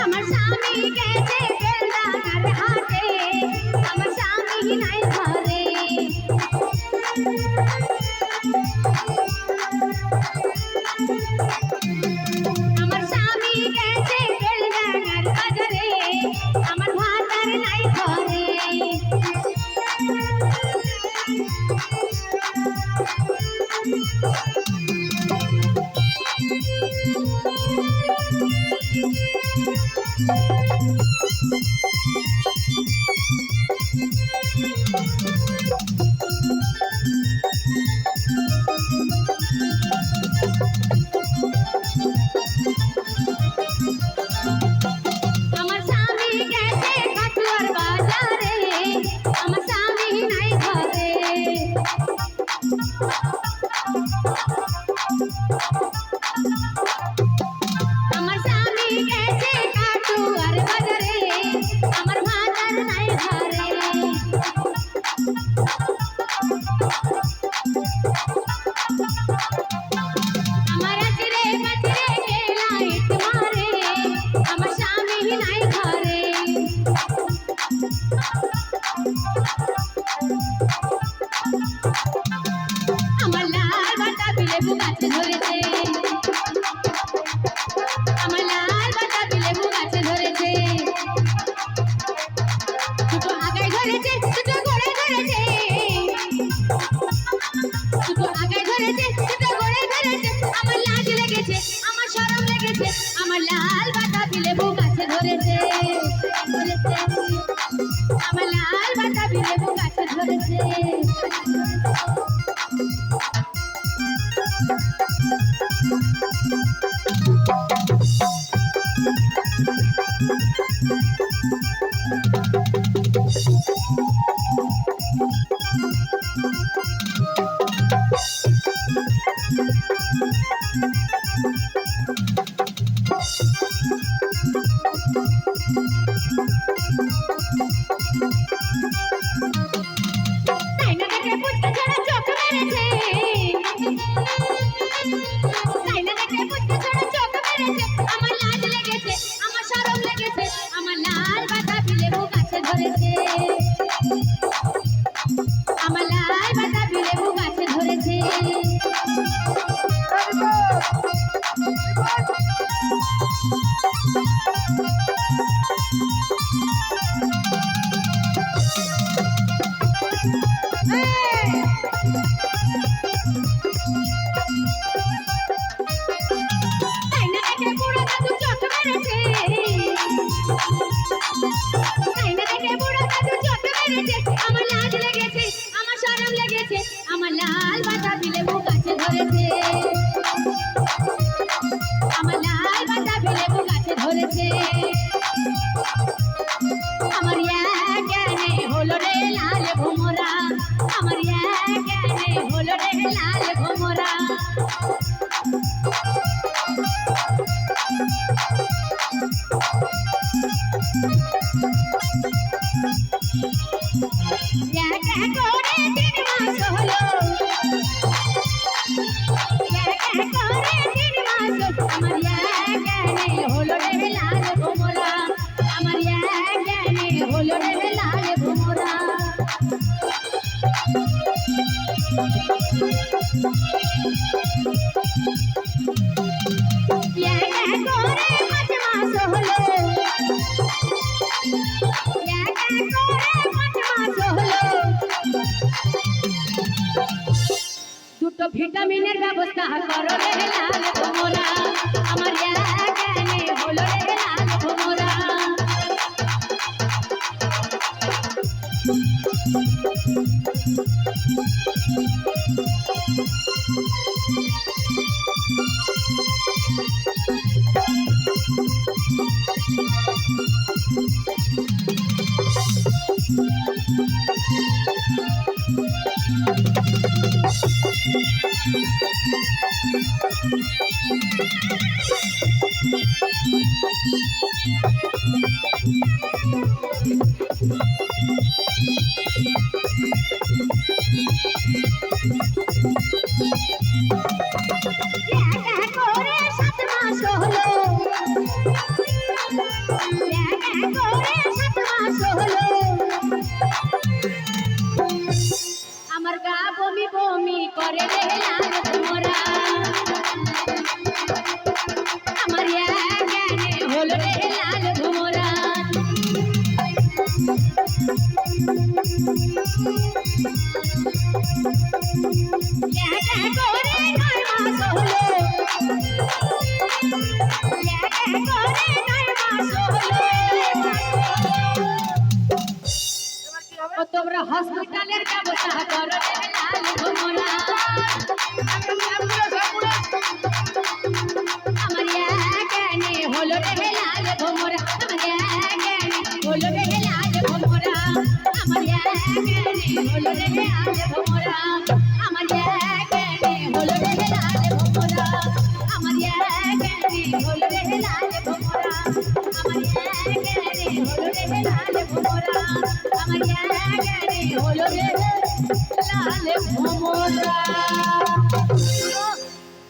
আমার স্বামী গেছে বেলডাঙ্গার হাটে, আমার স্বামী নাই ঘরে। আমার স্বামী গেছে বেলডাঙ্গার বাজারে, আমার ভাতার নাই ঘরে। আমার স্বামী গেছে কাটুয়ার বাজারে, আমার স্বামী নাই ঘরে। আমার স্বামী গেছে কাটুয়ার বাজারে, আমার ভাতার নাই ঘরে। আমার আজরে বাজরে লাইট মারে, আমার স্বামী নাই ঘরে। আমার লাল বাতাবি লেবু গাছে ধরেছে, আমার লাল বাতাবি লেবু গাছে ধরেছে। দুটো আগায় ধরেছে, দুটো গোড়ে ধরেছে, দুটো আগায় ধরেছে, দুটো গোড়ে ধরেছে। আমার লাজ লেগেছে, আমার শরম লেগেছে, আমার লাল বাতাবি লেবু গাছে ধরেছে, ধরেছে। আমার লাল বাতাবি লেবু গাছে ধরেছে। তাইনা দেখে পুচকে ছোড়া চোখ মেরেছে, তাইনা দেখে পুচকে ছোড়া চোখ মেরেছে। আমার লাজ লেগেছে, আমার শরম লেগেছে, আমার লাল বাতাবি লেবু গাছে ধরেছে, আমার লাল বাতাবি লেবু গাছে ধরেছে। তাইনা দেখে বুড়ো দাদু চোখ মেরেছে, তাইনা দেখে বুড়ো দাদু চোখ মেরেছে। আমার লাজ লেগেছে, আমার শরম লেগেছে, আমার লাল বাতাবি লেবু গাছে ধরেছে, আমার লাল বাতাবি লেবু গাছে ধরেছে। আমার জ্ঞানে হলো রে লাল ভোমরা, আমার জ্ঞানে হলো রে লাল ভোমরা। করে 3 মাস হলো, করে 3 মাস আমার জ্ঞানে হলো রে লাল ভোমরা, আমার জ্ঞানে হলো রে লাল ভোমরা। করে 5 মাস হলো, দুটো ভিটামিনের ব্যবস্থা করো রে লাল ভোমরা, আমার জ্ঞানে হলো রে লাল ভোমরা। করে 7 মাস হলো করে 7 মাস হলো আমার গা বমি বমি করে রে লাল মোরা আমার জ্ঞানে হলো রে লাল মোরা করে 9 মাস হলো তোমরা হসপিটালের ব্যবস্থা করো রে লাল মোরা